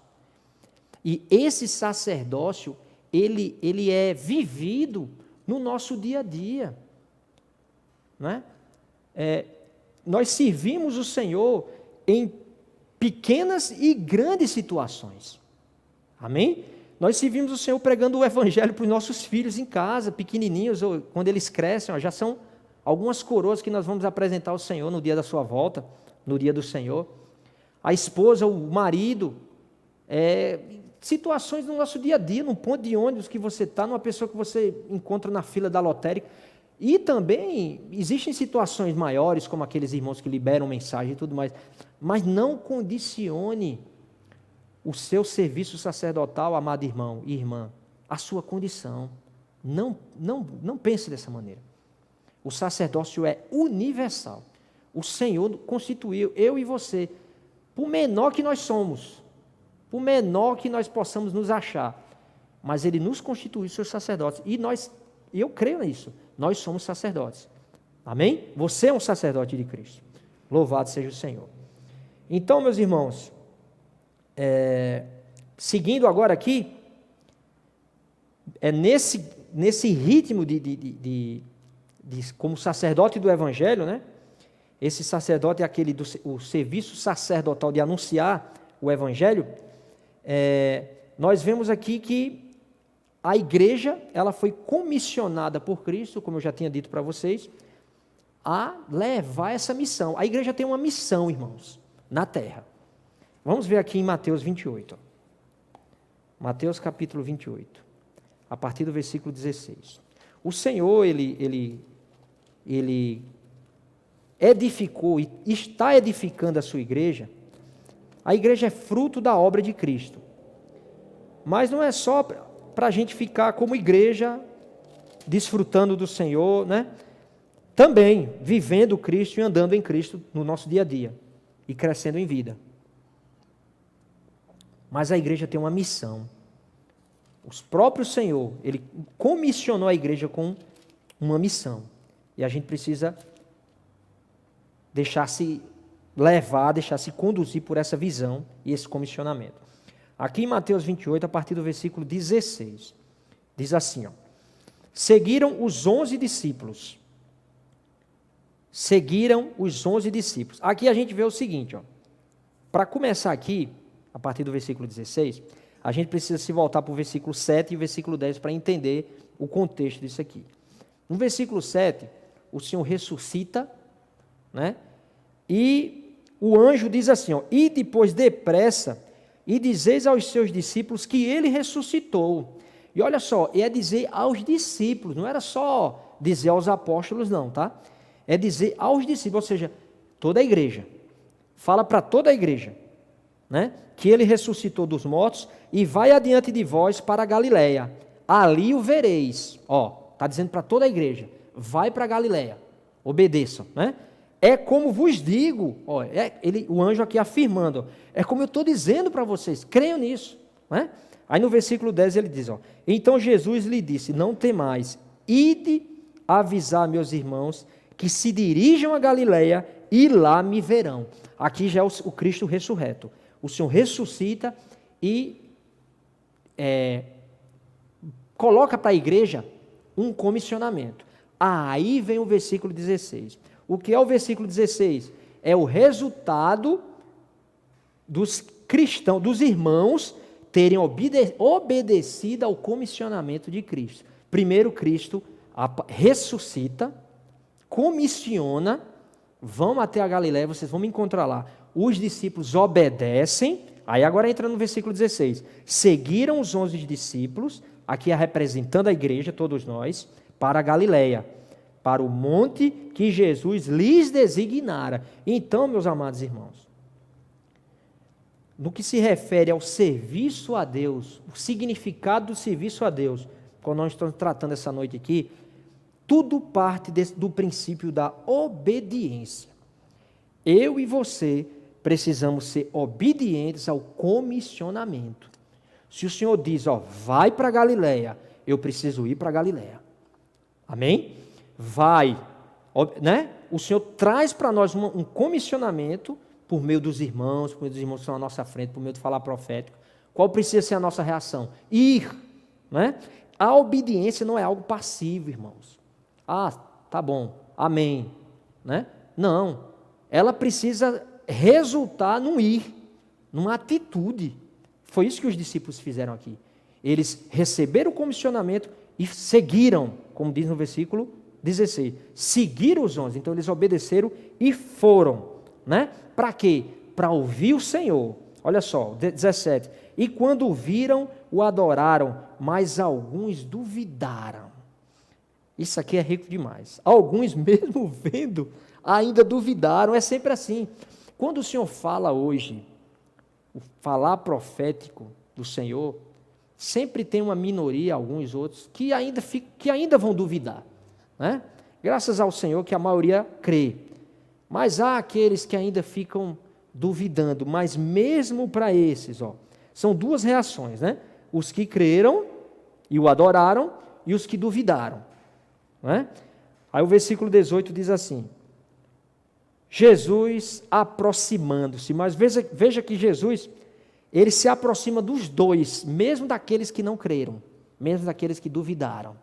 E esse sacerdócio, ele é vivido no nosso dia a dia. Né? Nós servimos o Senhor em pequenas e grandes situações. Amém? Nós servimos o Senhor pregando o Evangelho para os nossos filhos em casa, pequenininhos, ou quando eles crescem, já são algumas coroas que nós vamos apresentar ao Senhor no dia da sua volta, no dia do Senhor. A esposa, o marido, situações no nosso dia a dia, num ponto de ônibus que você está, numa pessoa que você encontra na fila da lotérica. E também existem situações maiores, como aqueles irmãos que liberam mensagem e tudo mais, mas não condicione o seu serviço sacerdotal, amado irmão e irmã, a sua condição. Não pense dessa maneira. O sacerdócio é universal. O Senhor constituiu eu e você, por menor que nós somos, por menor que nós possamos nos achar, mas Ele nos constituiu seus sacerdotes. E eu creio nisso, nós somos sacerdotes. Amém? Você é um sacerdote de Cristo. Louvado seja o Senhor. Então, meus irmãos, seguindo agora aqui, nesse ritmo de como sacerdote do Evangelho, né? Esse sacerdote é o serviço sacerdotal de anunciar o Evangelho. Nós vemos aqui que a igreja, ela foi comissionada por Cristo, como eu já tinha dito para vocês, a levar essa missão. A igreja tem uma missão, irmãos, na terra. Vamos ver aqui em Mateus 28. Ó. Mateus capítulo 28, a partir do versículo 16. O Senhor, ele edificou e está edificando a sua igreja. A igreja é fruto da obra de Cristo. Mas não é só para a gente ficar como igreja, desfrutando do Senhor, né? Também vivendo Cristo e andando em Cristo no nosso dia a dia e crescendo em vida. Mas a igreja tem uma missão. O próprio Senhor, Ele comissionou a igreja com uma missão. E a gente precisa deixar-se levar, deixar-se conduzir por essa visão e esse comissionamento. Aqui em Mateus 28, a partir do versículo 16, diz assim, ó, seguiram os 11 discípulos. Seguiram os 11 discípulos. Aqui a gente vê o seguinte, ó, para começar aqui, a partir do versículo 16, a gente precisa se voltar para o versículo 7 e o versículo 10 para entender o contexto disso aqui. No versículo 7, o Senhor ressuscita, né? E o anjo diz assim, ó, e depois depressa, e dizeis aos seus discípulos que ele ressuscitou. E olha só, é dizer aos discípulos, não era só dizer aos apóstolos não, tá? É dizer aos discípulos, ou seja, toda a igreja. Fala para toda a igreja, né? Que ele ressuscitou dos mortos e vai adiante de vós para a Galileia. Ali o vereis. Ó, está dizendo para toda a igreja, vai para a Galileia, obedeçam, né? É como vos digo, ó, o anjo aqui afirmando, é como eu estou dizendo para vocês, creiam nisso. Né? Aí no versículo 10 ele diz, ó, então Jesus lhe disse, não temais, ide avisar meus irmãos que se dirijam a Galileia e lá me verão. Aqui já é o Cristo ressurreto. O Senhor ressuscita e coloca para a igreja um comissionamento. Aí vem o versículo 16. O que é o versículo 16? É o resultado dos cristãos, dos irmãos, terem obedecido ao comissionamento de Cristo. Primeiro, Cristo ressuscita, comissiona, vão até a Galiléia, vocês vão me encontrar lá. Os discípulos obedecem, aí agora entra no versículo 16. Seguiram os 11 discípulos, aqui representando a igreja, todos nós, para a Galiléia, para o monte que Jesus lhes designara. Então, meus amados irmãos, no que se refere ao serviço a Deus, o significado do serviço a Deus, quando nós estamos tratando essa noite aqui, tudo parte do princípio da obediência. Eu e você precisamos ser obedientes ao comissionamento. Se o Senhor diz, vai para Galiléia, eu preciso ir para Galiléia. Amém? Vai, né? O Senhor traz para nós um comissionamento por meio dos irmãos, por meio dos irmãos que estão à nossa frente, por meio do falar profético. Qual precisa ser a nossa reação? Ir, né? A obediência não é algo passivo, irmãos. Tá bom, amém, né? Não, ela precisa resultar num ir, numa atitude. Foi isso que os discípulos fizeram aqui. Eles receberam o comissionamento e seguiram, como diz no versículo 16. Seguiram os 11, então eles obedeceram e foram, né? Para quê? Para ouvir o Senhor. Olha só, 17. E quando o viram, o adoraram, mas alguns duvidaram. Isso aqui é rico demais. Alguns, mesmo vendo, ainda duvidaram. É sempre assim. Quando o Senhor fala hoje, o falar profético do Senhor, sempre tem uma minoria, alguns outros, que ainda vão duvidar, né? Graças ao Senhor que a maioria crê. Mas há aqueles que ainda ficam duvidando. Mas mesmo para esses, são duas reações, né? Os que creram e o adoraram e os que duvidaram, né? Aí o versículo 18 diz assim: Jesus aproximando-se, mas veja que Jesus, ele se aproxima dos dois, mesmo daqueles que não creram, mesmo daqueles que duvidaram.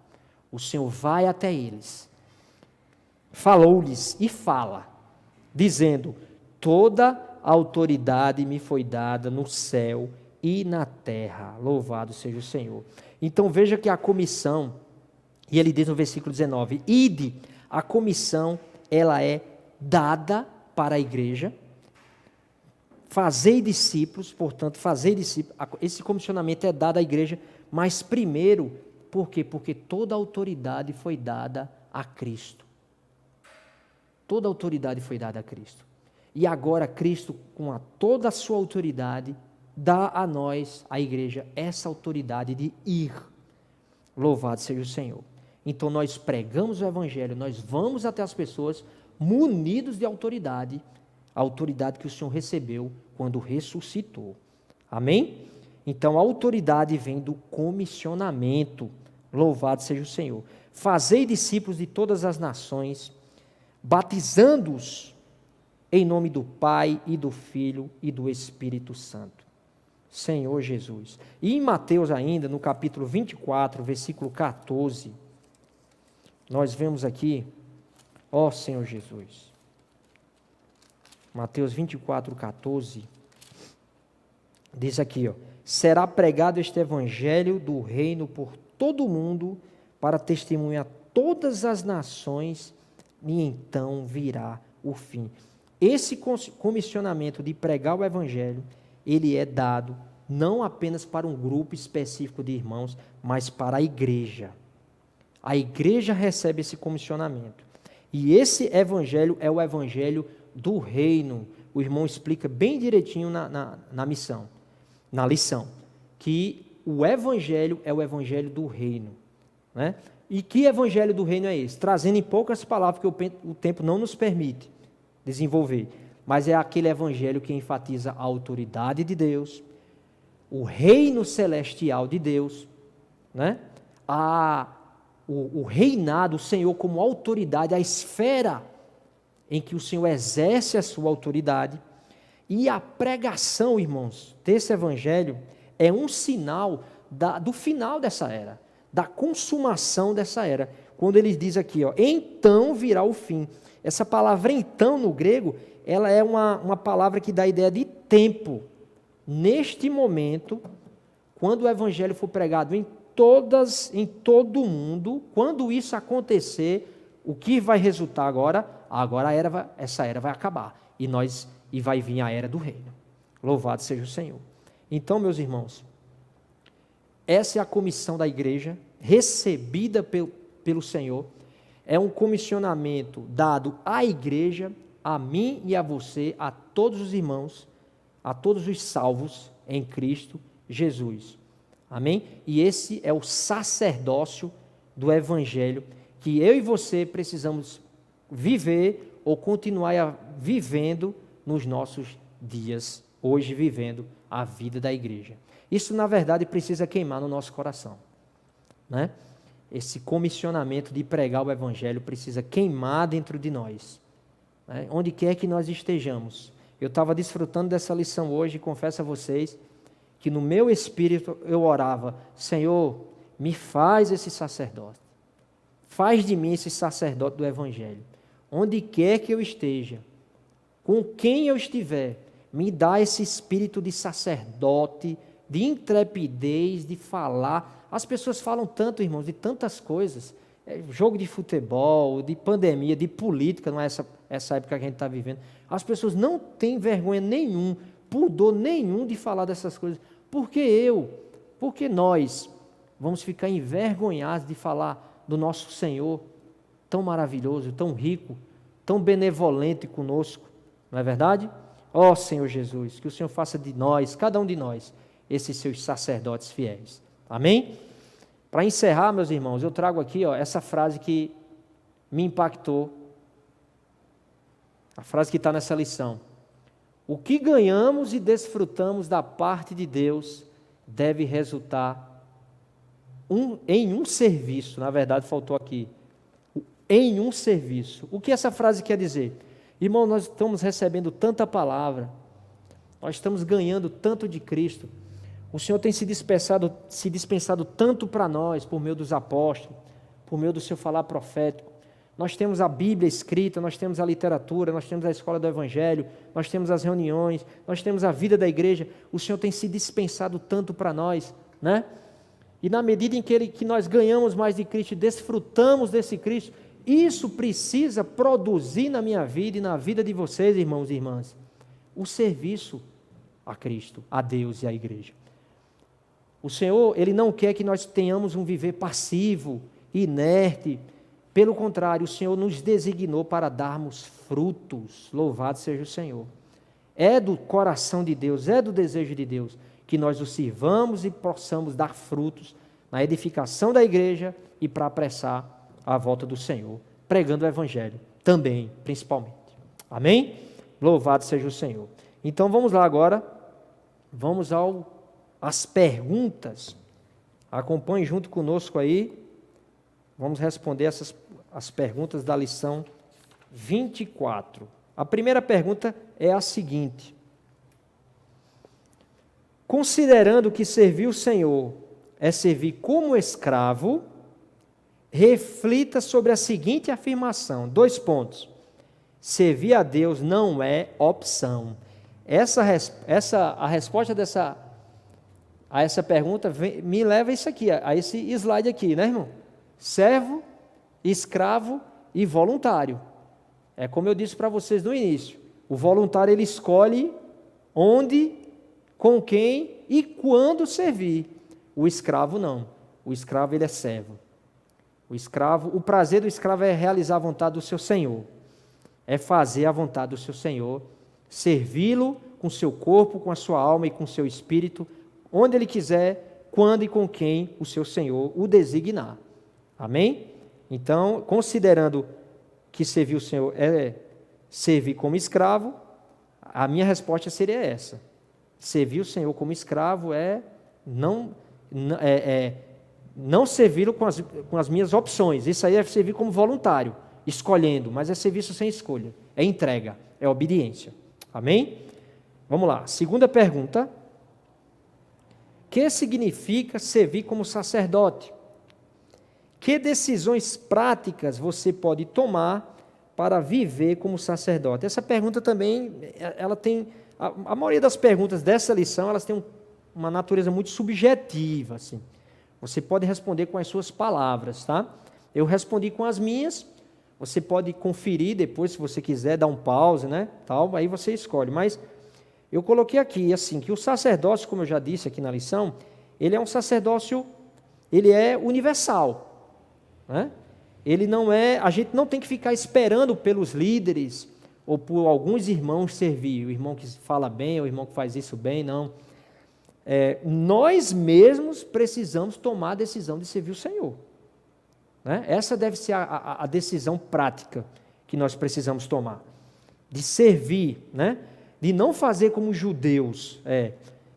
O Senhor vai até eles, falou-lhes e fala, dizendo: toda a autoridade me foi dada no céu e na terra, louvado seja o Senhor. Então veja que a comissão, e ele diz no versículo 19, ide, a comissão, ela é dada para a igreja, fazei discípulos, portanto, fazei discípulos, esse comissionamento é dado à igreja, mas primeiro, por quê? Porque toda a autoridade foi dada a Cristo. Toda a autoridade foi dada a Cristo. E agora Cristo, com toda a sua autoridade, dá a nós, a igreja, essa autoridade de ir. Louvado seja o Senhor. Então nós pregamos o Evangelho, nós vamos até as pessoas munidos de autoridade, a autoridade que o Senhor recebeu quando ressuscitou. Amém? Então a autoridade vem do comissionamento. Louvado seja o Senhor. Fazei discípulos de todas as nações, batizando-os em nome do Pai e do Filho e do Espírito Santo. Senhor Jesus. E em Mateus ainda, no capítulo 24, versículo 14, nós vemos aqui, ó Senhor Jesus, Mateus 24, 14, diz aqui, será pregado este evangelho do reino por todo o mundo, para testemunhar a todas as nações, e então virá o fim. Esse comissionamento de pregar o evangelho, ele é dado não apenas para um grupo específico de irmãos, mas para a igreja. A igreja recebe esse comissionamento. E esse evangelho é o evangelho do reino. O irmão explica bem direitinho na missão, na lição, que o evangelho é o evangelho do reino, né? E que evangelho do reino é esse? Trazendo em poucas palavras, porque o tempo não nos permite desenvolver, mas é aquele evangelho que enfatiza a autoridade de Deus, o reino celestial de Deus, né? O reinado, o Senhor como autoridade, a esfera em que o Senhor exerce a sua autoridade, e a pregação, irmãos, desse evangelho é um sinal do final dessa era, da consumação dessa era, quando ele diz aqui, então virá o fim. Essa palavra então no grego, ela é uma palavra que dá a ideia de tempo, neste momento, quando o evangelho for pregado em todo o mundo, quando isso acontecer, o que vai resultar agora? Agora essa era vai acabar e vai vir a era do reino. Louvado seja o Senhor. Então, meus irmãos, essa é a comissão da igreja, recebida pelo Senhor. É um comissionamento dado à igreja, a mim e a você, a todos os irmãos, a todos os salvos em Cristo Jesus. Amém? E esse é o sacerdócio do evangelho que eu e você precisamos viver ou continuar vivendo nos nossos dias, hoje vivendo a vida da igreja. Isso, na verdade, precisa queimar no nosso coração, né? Esse comissionamento de pregar o evangelho precisa queimar dentro de nós, né? Onde quer que nós estejamos. Eu estava desfrutando dessa lição hoje e confesso a vocês que no meu espírito eu orava: Senhor, me faz esse sacerdote, faz de mim esse sacerdote do evangelho. Onde quer que eu esteja, com quem eu estiver, me dá esse espírito de sacerdote, de intrepidez, de falar. As pessoas falam tanto, irmãos, de tantas coisas, jogo de futebol, de pandemia, de política, não é essa época que a gente está vivendo. As pessoas não têm vergonha nenhum, pudor nenhum de falar dessas coisas. Porque nós vamos ficar envergonhados de falar do nosso Senhor, tão maravilhoso, tão rico, tão benevolente conosco, não é verdade? Ó Senhor Jesus, que o Senhor faça de nós, cada um de nós, esses seus sacerdotes fiéis. Amém? Para encerrar, meus irmãos, eu trago aqui essa frase que me impactou, a frase que está nessa lição. O que ganhamos e desfrutamos da parte de Deus deve resultar em um serviço. Na verdade, faltou aqui. Em um serviço. O que essa frase quer dizer? Irmão, nós estamos recebendo tanta palavra, nós estamos ganhando tanto de Cristo. O Senhor tem se dispensado tanto para nós, por meio dos apóstolos, por meio do seu falar profético. Nós temos a Bíblia escrita, nós temos a literatura, nós temos a escola do Evangelho, nós temos as reuniões, nós temos a vida da igreja. O Senhor tem se dispensado tanto para nós, né? E na medida em que nós ganhamos mais de Cristo e desfrutamos desse Cristo, isso precisa produzir na minha vida e na vida de vocês, irmãos e irmãs, o serviço a Cristo, a Deus e à igreja. O Senhor, Ele não quer que nós tenhamos um viver passivo, inerte. Pelo contrário, o Senhor nos designou para darmos frutos. Louvado seja o Senhor. É do coração de Deus, é do desejo de Deus, que nós o sirvamos e possamos dar frutos na edificação da igreja e para apressar a volta do Senhor, pregando o Evangelho também, principalmente. Amém? Louvado seja o Senhor. Então vamos lá agora, vamos às perguntas. Acompanhe junto conosco aí, vamos responder as perguntas da lição 24. A primeira pergunta é a seguinte: considerando que servir o Senhor é servir como escravo, reflita sobre a seguinte afirmação, 2 pontos. Servir a Deus não é opção. A resposta a essa pergunta me leva a isso aqui, a esse slide aqui, né, irmão? Servo, escravo e voluntário. É como eu disse para vocês no início. O voluntário, ele escolhe onde, com quem e quando servir. O escravo não. O escravo, ele é servo. O prazer do escravo é realizar a vontade do seu Senhor. É fazer a vontade do seu Senhor, servi-lo com seu corpo, com a sua alma e com seu espírito, onde ele quiser, quando e com quem o seu Senhor o designar. Amém? Então, considerando que servir o Senhor é servir como escravo, a minha resposta seria essa. Servir o Senhor como escravo é não servi-lo com as minhas opções. Isso aí é servir como voluntário, escolhendo, mas é serviço sem escolha. É entrega, é obediência. Amém? Vamos lá. Segunda pergunta. O que significa servir como sacerdote? Que decisões práticas você pode tomar para viver como sacerdote? Essa pergunta também, ela tem A maioria das perguntas dessa lição, elas têm uma natureza muito subjetiva, assim. Você pode responder com as suas palavras, tá? Eu respondi com as minhas, você pode conferir depois, se você quiser, dar um pause, né? Tal, aí você escolhe. Mas eu coloquei aqui, assim, que o sacerdócio, como eu já disse aqui na lição, ele é um sacerdócio, ele é universal, né? Ele não é, a gente não tem que ficar esperando pelos líderes ou por alguns irmãos servir, o irmão que fala bem, o irmão que faz isso bem, não. Nós mesmos precisamos tomar a decisão de servir o Senhor, né? Essa deve ser a decisão prática que nós precisamos tomar, de servir, né? De não fazer como os judeus,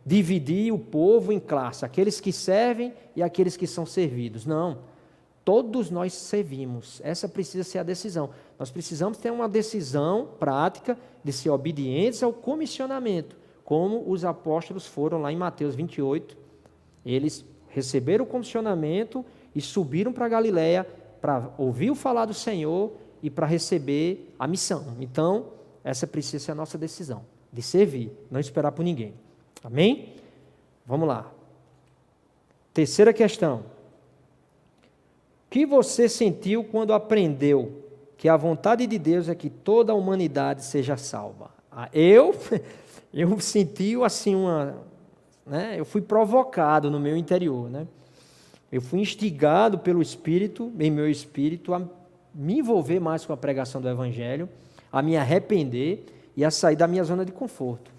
dividir o povo em classe, aqueles que servem e aqueles que são servidos. Não, todos nós servimos, essa precisa ser a decisão. Nós precisamos ter uma decisão prática de ser obedientes ao comissionamento, como os apóstolos foram lá em Mateus 28, eles receberam o comissionamento e subiram para Galiléia para ouvir o falar do Senhor e para receber a missão. Então, essa precisa ser a nossa decisão, de servir, não esperar por ninguém. Amém? Vamos lá. Terceira questão. O que você sentiu quando aprendeu que a vontade de Deus é que toda a humanidade seja salva? Eu senti assim eu fui provocado no meu interior, né? Eu fui instigado pelo Espírito, em meu espírito, a me envolver mais com a pregação do Evangelho, a me arrepender e a sair da minha zona de conforto.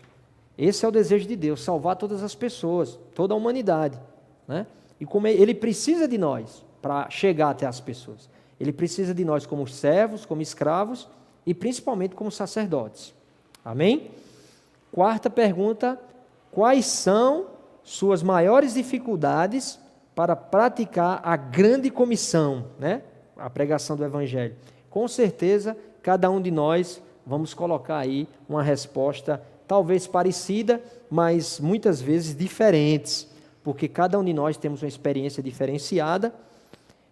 Esse é o desejo de Deus, salvar todas as pessoas, toda a humanidade, né? E como Ele precisa de nós para chegar até as pessoas. Ele precisa de nós como servos, como escravos e principalmente como sacerdotes. Amém? Quarta pergunta: quais são suas maiores dificuldades para praticar a grande comissão, né? A pregação do Evangelho? Com certeza, cada um de nós vamos colocar aí uma resposta talvez parecida, mas muitas vezes diferentes, porque cada um de nós temos uma experiência diferenciada,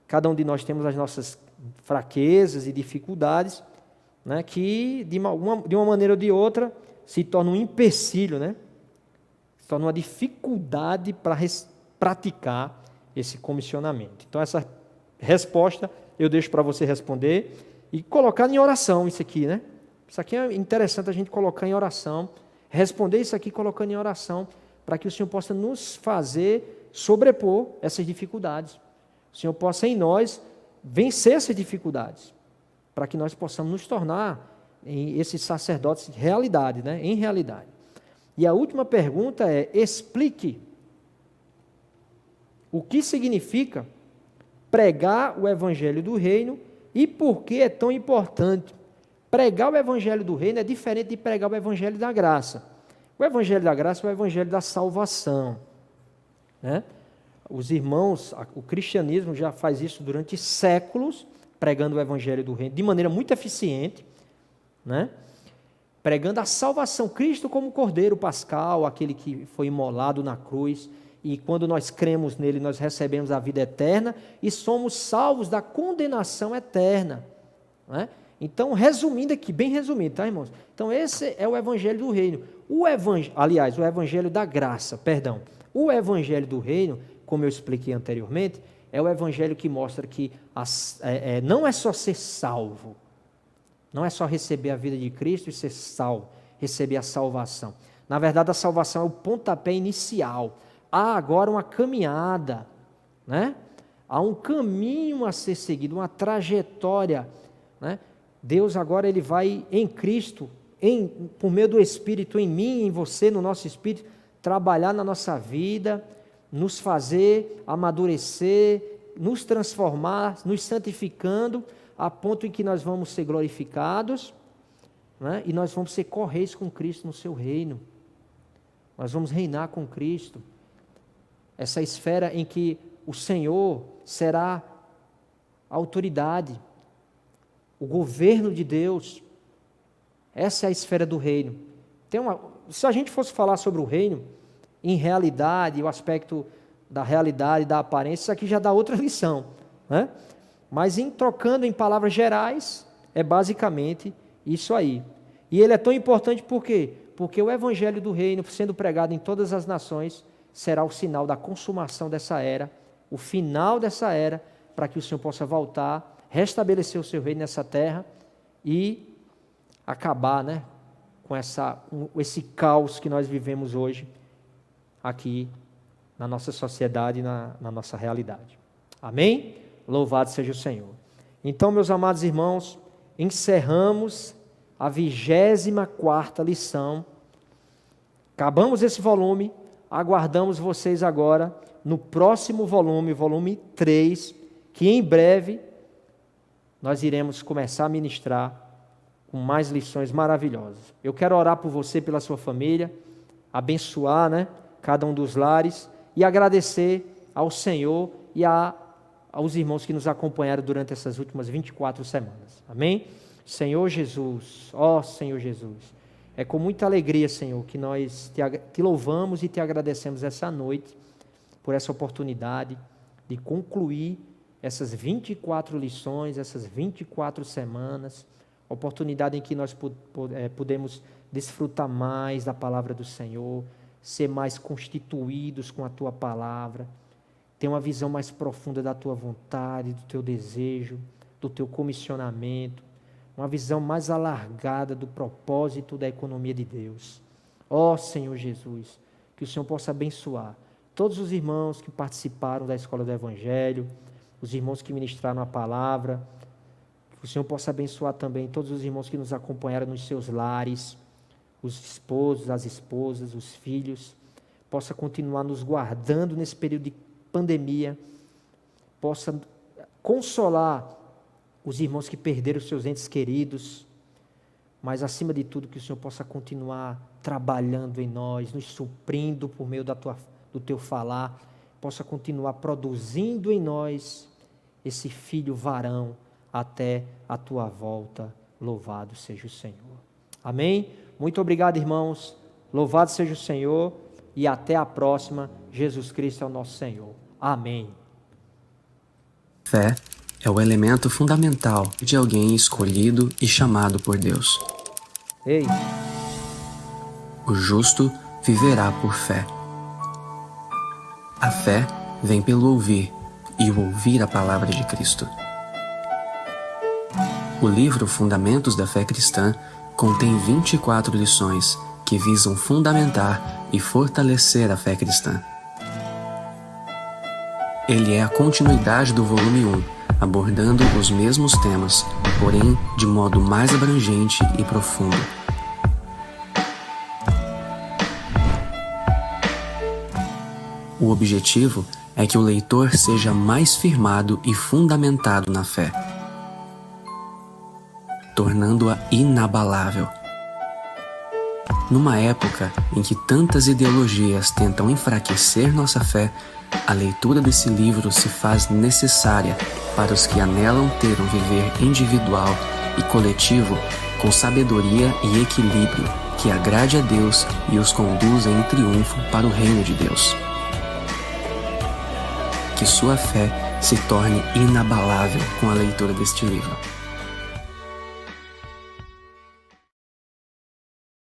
cada um de nós temos as nossas fraquezas e dificuldades, né, que de uma maneira ou de outra se torna um empecilho, né? Se torna uma dificuldade para praticar esse comissionamento. Então, essa resposta eu deixo para você responder e colocar em oração isso aqui, né? Isso aqui é interessante a gente colocar em oração, responder isso aqui colocando em oração, para que o Senhor possa nos fazer sobrepor essas dificuldades. O Senhor possa em nós vencer essas dificuldades, para que nós possamos nos tornar esses sacerdotes de realidade, né? Em realidade. E a última pergunta é: explique o que significa pregar o Evangelho do Reino e por que é tão importante. Pregar o Evangelho do Reino é diferente de pregar o Evangelho da Graça. O Evangelho da Graça é o Evangelho da salvação, né? Os irmãos, o cristianismo já faz isso durante séculos, pregando o Evangelho do Reino de maneira muito eficiente, né? Pregando a salvação, Cristo como Cordeiro Pascal, aquele que foi imolado na cruz, e quando nós cremos nele, nós recebemos a vida eterna e somos salvos da condenação eterna, né? Então, resumindo aqui, bem resumido, tá, irmãos? Então, esse é o Evangelho do Reino. O Evangelho da Graça, perdão. O Evangelho do Reino, como eu expliquei anteriormente, é o Evangelho que mostra que não é só ser salvo, não é só receber a vida de Cristo e ser salvo, receber a salvação. Na verdade, a salvação é o pontapé inicial. Há agora uma caminhada, né? Há um caminho a ser seguido, uma trajetória, né? Deus agora ele vai em Cristo, por meio do Espírito, em mim, em você, no nosso Espírito, trabalhar na nossa vida, nos fazer amadurecer, nos transformar, nos santificando, a ponto em que nós vamos ser glorificados, né? E nós vamos ser co-reis com Cristo no seu reino. Nós vamos reinar com Cristo. Essa esfera em que o Senhor será a autoridade, o governo de Deus. Essa é a esfera do reino. Se a gente fosse falar sobre o reino, em realidade, o aspecto da realidade, da aparência, isso aqui já dá outra lição, né? Mas trocando em palavras gerais, é basicamente isso aí. E ele é tão importante por quê? porque o evangelho do reino, sendo pregado em todas as nações, será o sinal da consumação dessa era, o final dessa era, para que o Senhor possa voltar, restabelecer o seu reino nessa terra e acabar, né, com esse caos que nós vivemos hoje aqui na nossa sociedade, na nossa realidade. Amém? Louvado seja o Senhor. Então, meus amados irmãos, encerramos a 24ª lição. Acabamos esse volume, aguardamos vocês agora no próximo volume, volume 3, que em breve nós iremos começar a ministrar com mais lições maravilhosas. Eu quero orar por você, pela sua família, abençoar, né, cada um dos lares e agradecer ao Senhor e aos irmãos que nos acompanharam durante essas últimas 24 semanas. Amém? Senhor Jesus, ó Senhor Jesus, é com muita alegria, Senhor, que nós te louvamos e te agradecemos essa noite por essa oportunidade de concluir essas 24 lições, essas 24 semanas, oportunidade em que nós podemos desfrutar mais da palavra do Senhor, ser mais constituídos com a Tua palavra, ter uma visão mais profunda da Tua vontade, do Teu desejo, do Teu comissionamento, uma visão mais alargada do propósito da economia de Deus. Ó Senhor Jesus, que o Senhor possa abençoar todos os irmãos que participaram da Escola do Evangelho, os irmãos que ministraram a palavra, que o Senhor possa abençoar também todos os irmãos que nos acompanharam nos seus lares, os esposos, as esposas, os filhos, possa continuar nos guardando nesse período de pandemia, possa consolar os irmãos que perderam seus entes queridos, mas acima de tudo que o Senhor possa continuar trabalhando em nós, nos suprindo por meio do Teu falar, possa continuar produzindo em nós esse filho varão até a Tua volta. Louvado seja o Senhor. Amém? Muito obrigado, irmãos. Louvado seja o Senhor e até a próxima. Jesus Cristo é o nosso Senhor. Amém. Fé é o elemento fundamental de alguém escolhido e chamado por Deus. Ei. O justo viverá por fé. A fé vem pelo ouvir, e o ouvir a palavra de Cristo. O livro Fundamentos da Fé Cristã contém 24 lições que visam fundamentar e fortalecer a fé cristã. Ele é a continuidade do volume 1, abordando os mesmos temas, porém de modo mais abrangente e profundo. O objetivo é que o leitor seja mais firmado e fundamentado na fé, tornando-a inabalável. Numa época em que tantas ideologias tentam enfraquecer nossa fé, a leitura desse livro se faz necessária para os que anelam ter um viver individual e coletivo com sabedoria e equilíbrio que agrade a Deus e os conduza em triunfo para o reino de Deus. Que sua fé se torne inabalável com a leitura deste livro.